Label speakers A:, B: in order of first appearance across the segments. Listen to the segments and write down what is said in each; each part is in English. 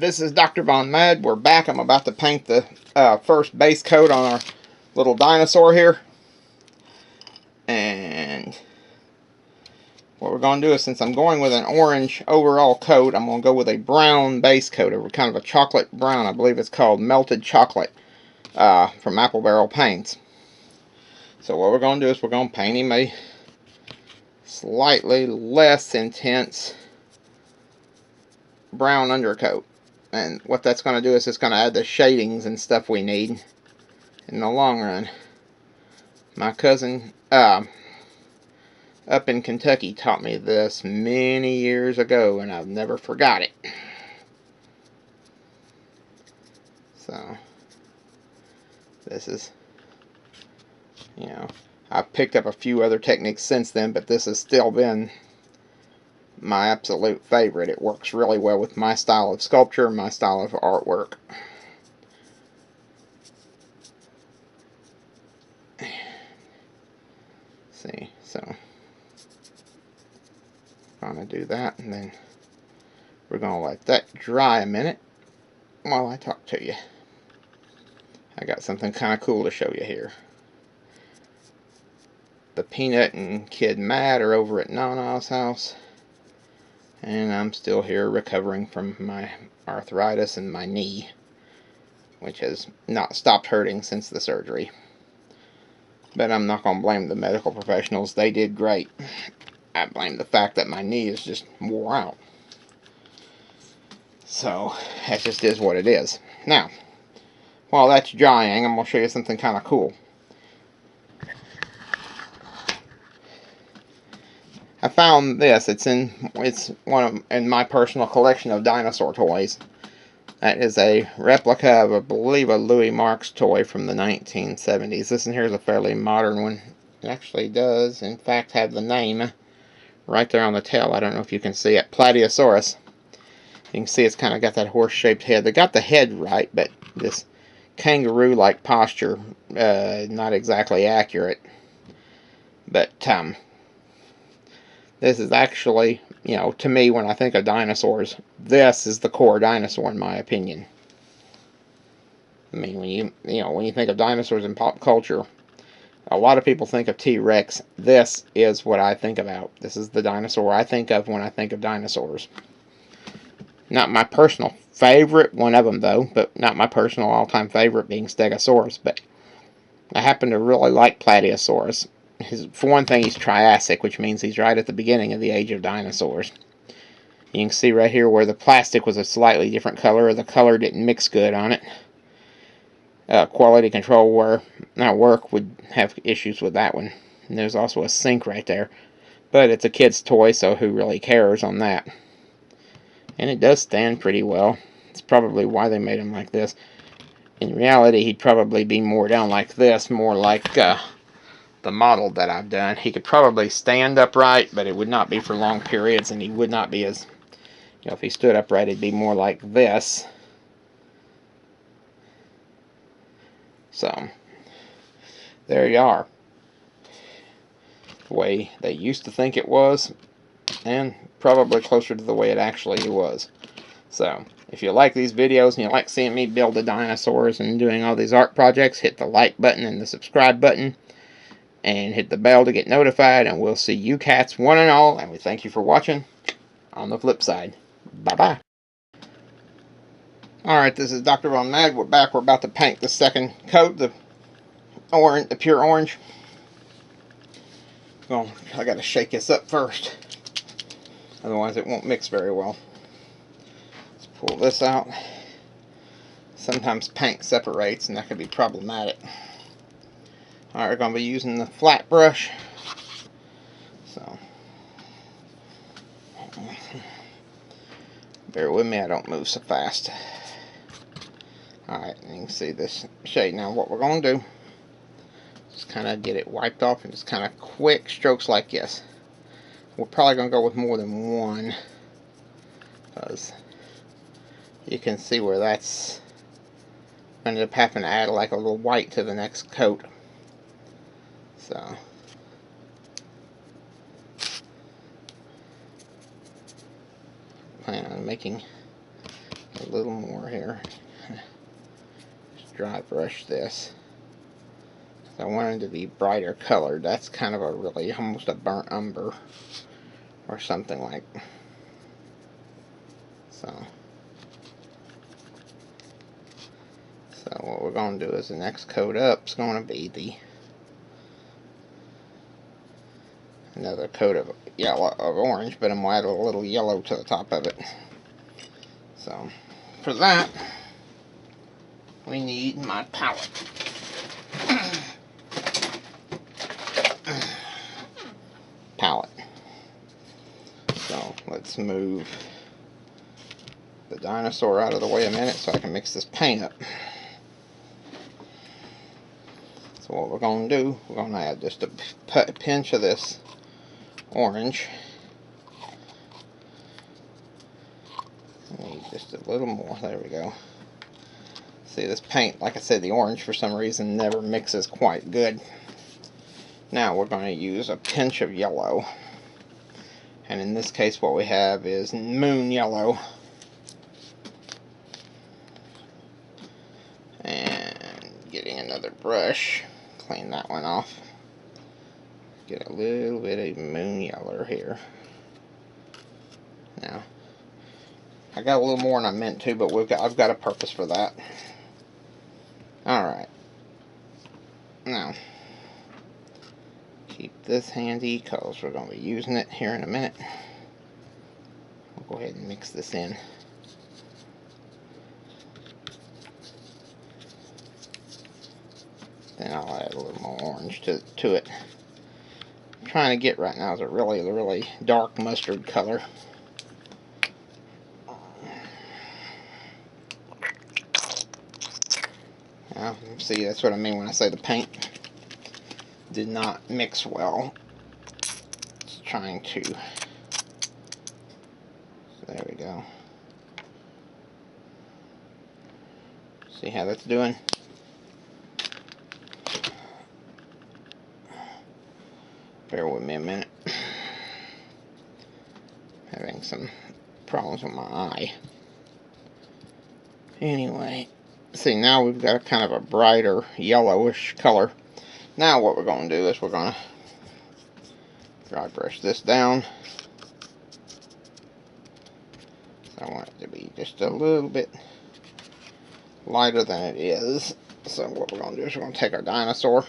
A: This is Dr. Von Mad. We're back. I'm about to paint the first base coat on our little dinosaur here. And what we're going to do is, since I'm going with an orange overall coat, I'm going to go with a brown base coat, kind of a chocolate brown. I believe it's called Melted Chocolate from Apple Barrel Paints. So what we're going to do is we're going to paint him a slightly less intense brown undercoat. And what that's going to do is it's going to add the shadings and stuff we need in the long run. My cousin up in Kentucky taught me this many years ago, and I've never forgot it. So this is, you know, I've picked up a few other techniques since then, but this has still been my absolute favorite. It works really well with my style of sculpture, my style of artwork. See, so I'm going to do that, and then we're going to let that dry a minute while I talk to you. I got something kind of cool to show you here. The Peanut and Kid Matt are over at Nana's house, and I'm still here recovering from my arthritis in my knee, which has not stopped hurting since the surgery. But I'm not going to blame the medical professionals. They did great. I blame the fact that my knee is just wore out. So that just is what it is. Now, while that's drying, I'm going to show you something kind of cool. I found this. It's in my personal collection of dinosaur toys. That is a replica of, I believe, a Louis Marx toy from the 1970s. This one here is a fairly modern one. It actually does, in fact, have the name right there on the tail. I don't know if you can see it. Plateosaurus. You can see it's kind of got that horse-shaped head. They got the head right, but this kangaroo-like posture, not exactly accurate. But this is actually, you know, to me, when I think of dinosaurs, this is the core dinosaur, in my opinion. I mean, when you think of dinosaurs in pop culture, a lot of people think of T-Rex. This is what I think about. This is the dinosaur I think of when I think of dinosaurs. Not my personal favorite, one of them though, but not my personal all-time favorite being Stegosaurus, but I happen to really like Plateosaurus. For one thing, he's Triassic, which means he's right at the beginning of the age of dinosaurs. You can see right here where the plastic was a slightly different color, or the color didn't mix good on it. Quality control work would have issues with that one. And there's also a sink right there. But it's a kid's toy, so who really cares on that? And it does stand pretty well. It's probably why they made him like this. In reality, he'd probably be more down like this, more like the model that I've done. He could probably stand upright, but it would not be for long periods, and he would not be as, you know, if he stood upright, it'd be more like this. So, there you are. The way they used to think it was, and probably closer to the way it actually was. So, if you like these videos and you like seeing me build the dinosaurs and doing all these art projects, hit the like button and the subscribe button. And hit the bell to get notified, and we'll see you cats one and all, and we thank you for watching on the flip side. Bye-bye. Alright, this is Dr. Von Mad. We're back. We're about to paint the second coat, the pure orange. Well, I gotta shake this up first. Otherwise it won't mix very well. Let's pull this out. Sometimes paint separates, and that can be problematic. Alright, we're going to be using the flat brush. So, bear with me, I don't move so fast. Alright, you can see this shade. Now what we're going to do, just kind of get it wiped off and just kind of quick strokes like this. We're probably going to go with more than one, because you can see where that's going to end up having to add like a little white to the next coat. So, plan on making A little more here. Just dry brush this. I want it to be brighter colored. That's kind of a really almost a burnt umber or something like. So what we're going to do is the next coat up is going to be another coat of orange, but I'm going to add a little yellow to the top of it. So for that, we need my palette. So let's move the dinosaur out of the way a minute so I can mix this paint up. So what we're going to do, we're going to add just a pinch of this orange. I need just a little more. There we go. See, this paint, like I said, the orange for some reason never mixes quite good. Now we're going to use a pinch of yellow. And in this case what we have is moon yellow. And getting another brush, clean that one off. Get a little bit of moon yellow here. Now, I got a little more than I meant to, but I've got a purpose for that. Alright. Now, keep this handy because we're going to be using it here in a minute. We'll go ahead and mix this in. Then I'll add a little more orange to it. I'm trying to get right now is a really dark mustard color. Now, see, that's what I mean when I say the paint did not mix well. It's trying to. So there we go. See how that's doing? Bear with me a minute. Having some problems with my eye. Anyway, see, now we've got a kind of a brighter yellowish color. Now what we're going to do is we're going to dry brush this down. So I want it to be just a little bit lighter than it is. So what we're going to do is we're going to take our dinosaur.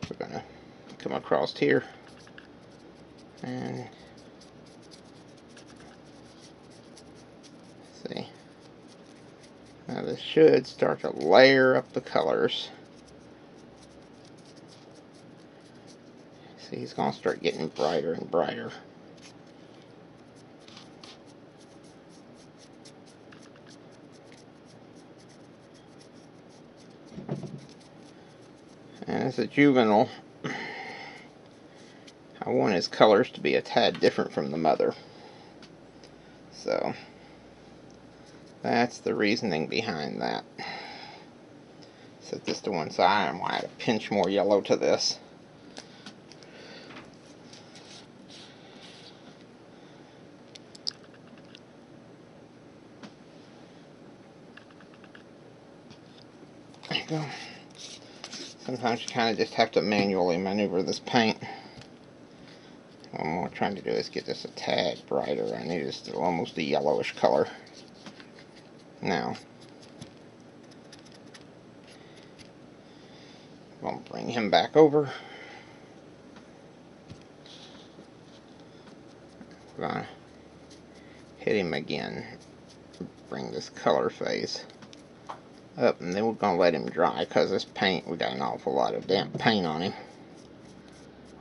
A: We're going to come across here and see. Now this should start to layer up the colors. See, he's going to start getting brighter and brighter. And as a juvenile, I want his colors to be a tad different from the mother. So that's the reasoning behind that. Set this to one side. I'm going to add a pinch more yellow to this. There you go. Sometimes you kind of just have to manually maneuver this paint. What I'm trying to do is get this a tad brighter. I need just almost a yellowish color. Now, I'm going to bring him back over. We're going to hit him again. Bring this color phase up, and then we're going to let him dry because this paint, we got an awful lot of damp paint on him.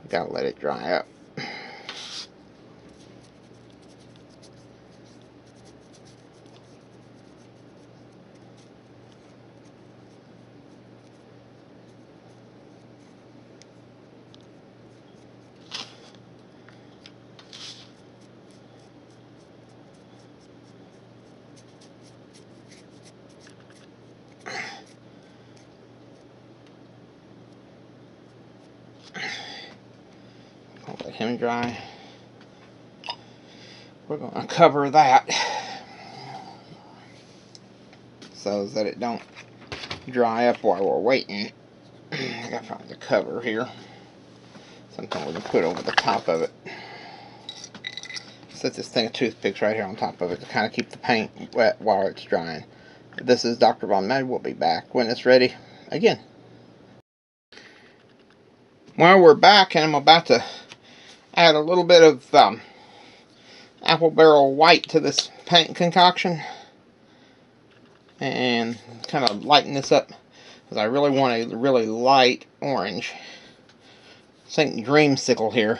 A: We got to let it dry up. I'll let him dry. We're going to cover that so that it don't dry up while we're waiting. I gotta find the cover here. Something we can put over the top of it. Set this thing of toothpicks right here on top of it to kind of keep the paint wet while it's drying. This is Dr. Von Med. We'll be back when it's ready again. Well, we're back, and I'm about to add a little bit of apple barrel white to this paint concoction and kind of lighten this up because I really want a really light orange. Think dreamsicle here.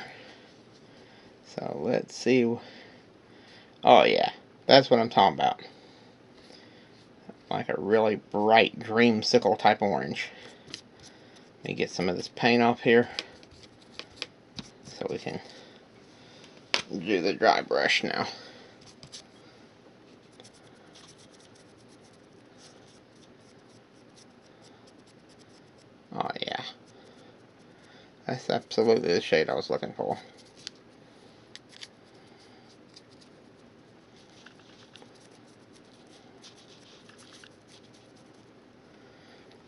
A: So let's see. Oh yeah, that's what I'm talking about. Like a really bright dreamsicle type orange. Let me get some of this paint off here so we can do the dry brush now. Oh yeah, that's absolutely the shade I was looking for.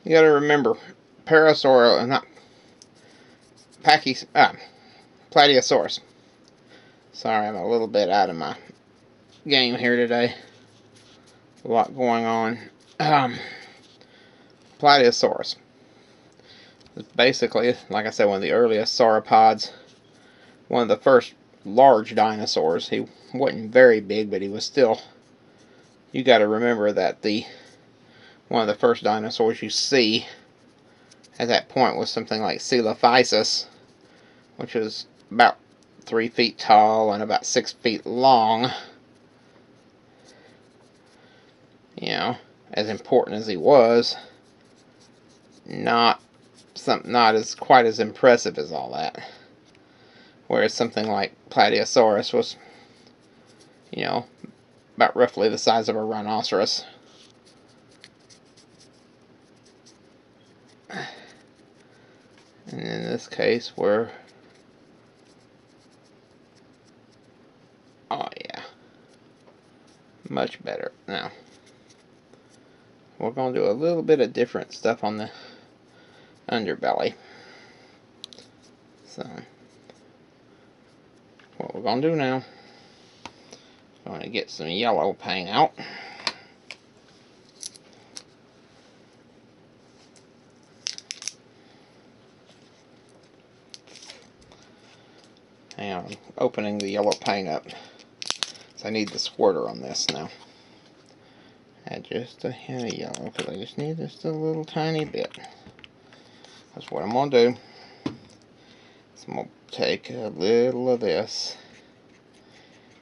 A: You gotta remember, Parasaurus, not Plateosaurus. Sorry, I'm a little bit out of my game here today. A lot going on. Plateosaurus is basically, like I said, one of the earliest sauropods. One of the first large dinosaurs. He wasn't very big, but he was still. You got to remember that one of the first dinosaurs you see at that point was something like Coelophysis, which was about 3 feet tall and about 6 feet long. You know, as important as he was, not as quite as impressive as all that. Whereas something like Plateosaurus was, you know, about roughly the size of a rhinoceros. And in this case, oh yeah, much better. Now, we're going to do a little bit of different stuff on the underbelly. So, what we're going to do now, I'm going to get some yellow paint out. And I'm opening the yellow paint up. So I need the squirter on this now. Add just a hint of yellow because I just need just a little tiny bit. That's what I'm going to do. So I'm going to take a little of this.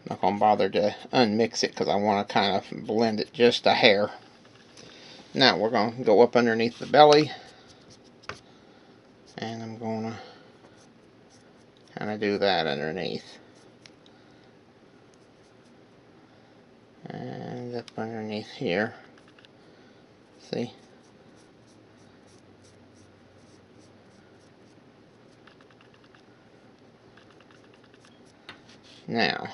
A: I'm not going to bother to unmix it because I want to kind of blend it just a hair. Now we're going to go up underneath the belly. And I'm going to kind of do that underneath. And up underneath here. See? Now,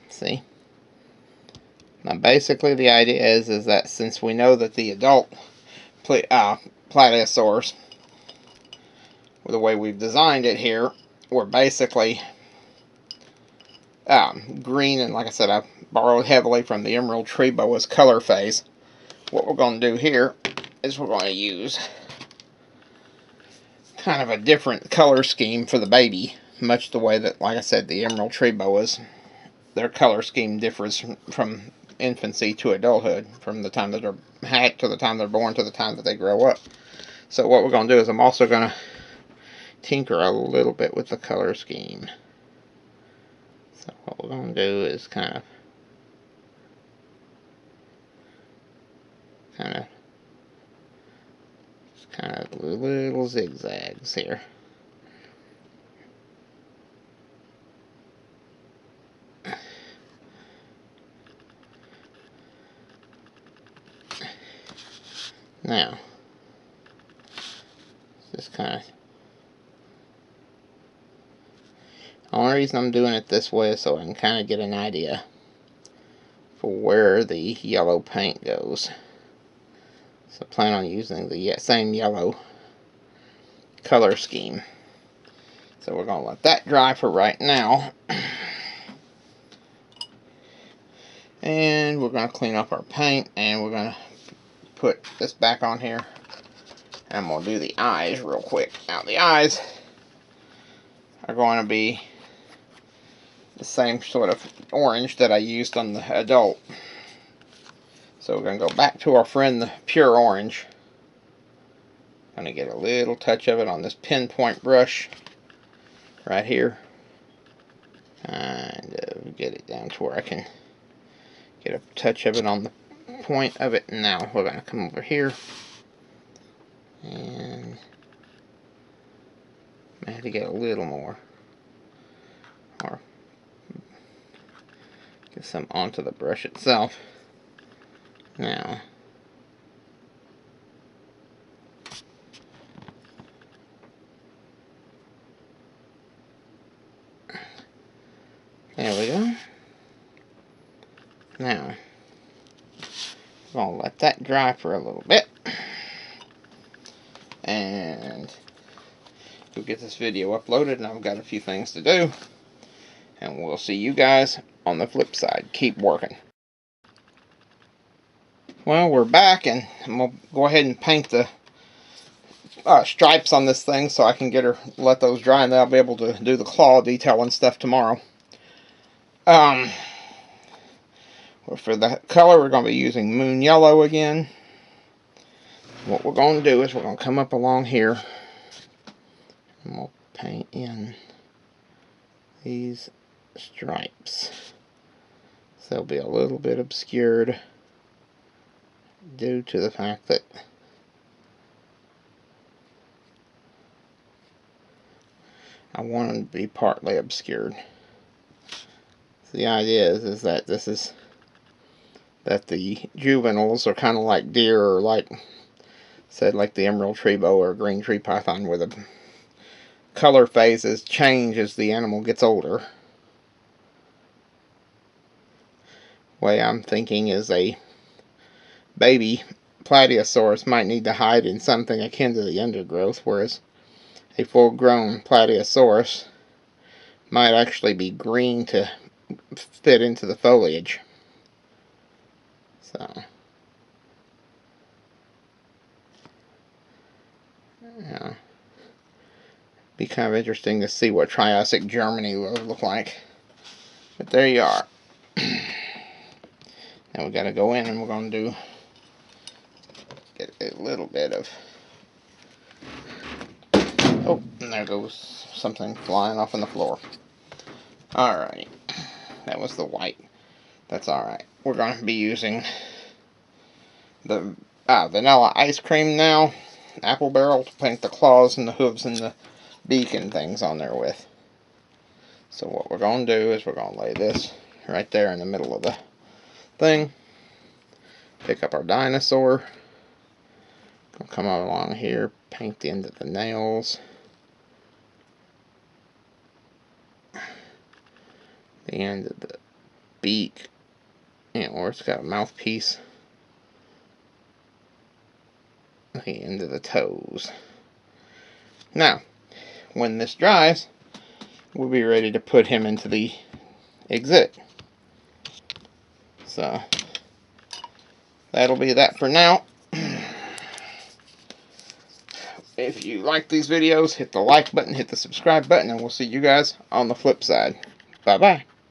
A: see? Now basically the idea is that since we know that the adult Plateosaurus, the way we've designed it here, we're basically green, and like I said, I borrowed heavily from the emerald tree boa's color phase. What we're going to do here is we're going to use kind of a different color scheme for the baby, much the way that, like I said, the emerald tree boas, their color scheme differs from infancy to adulthood, from the time that they're hatched to the time they're born to the time that they grow up. So what we're going to do is I'm also going to tinker a little bit with the color scheme. So what we're going to do is kind of little zigzags here. Now, just kind of. The only reason I'm doing it this way is so I can kind of get an idea for where the yellow paint goes. So I plan on using the same yellow color scheme. So we're going to let that dry for right now. And we're going to clean up our paint, and we're going to put this back on here. And we'll do the eyes real quick. Now the eyes are going to be the same sort of orange that I used on the adult. So we're going to go back to our friend the pure orange. I'm going to get a little touch of it on this pinpoint brush right here. And get it down to where I can get a touch of it on the point of it. Now we're going to come over here. And I have to get a little more. Or get some onto the brush itself. Now, there we go. Now, I'll let that dry for a little bit. And we'll get this video uploaded, and I've got a few things to do. And we'll see you guys on the flip side. Keep working. Well, we're back, and we'll go ahead and paint the stripes on this thing so I can let those dry, and then I'll be able to do the claw detail and stuff tomorrow. Well, for the color, we're going to be using Moon Yellow again. What we're going to do is we're going to come up along here, and we'll paint in these stripes. So they'll be a little bit obscured due to the fact that I want them to be partly obscured. So the idea is that the juveniles are kind of like deer, or like the emerald tree boa or green tree python, where the color phases change as the animal gets older. Way I'm thinking is a baby Plateosaurus might need to hide in something akin to the undergrowth, whereas a full-grown Plateosaurus might actually be green to fit into the foliage. So, yeah, be kind of interesting to see what Triassic Germany will look like. But there you are. Now we got to go in, and we're going to get a little bit of. Oh, and there goes something flying off on the floor. Alright, that was the white. That's alright. We're going to be using the vanilla ice cream now, apple barrel, to paint the claws and the hooves and the beak and things on there with. So what we're going to do is we're going to lay this right there in the middle of the thing. Pick up our dinosaur. Come along here, paint the end of the nails. The end of the beak, or it's got a mouthpiece. The end of the toes. Now, when this dries, we'll be ready to put him into the exhibit. So, that'll be that for now. If you like these videos, hit the like button, hit the subscribe button, and we'll see you guys on the flip side. Bye-bye.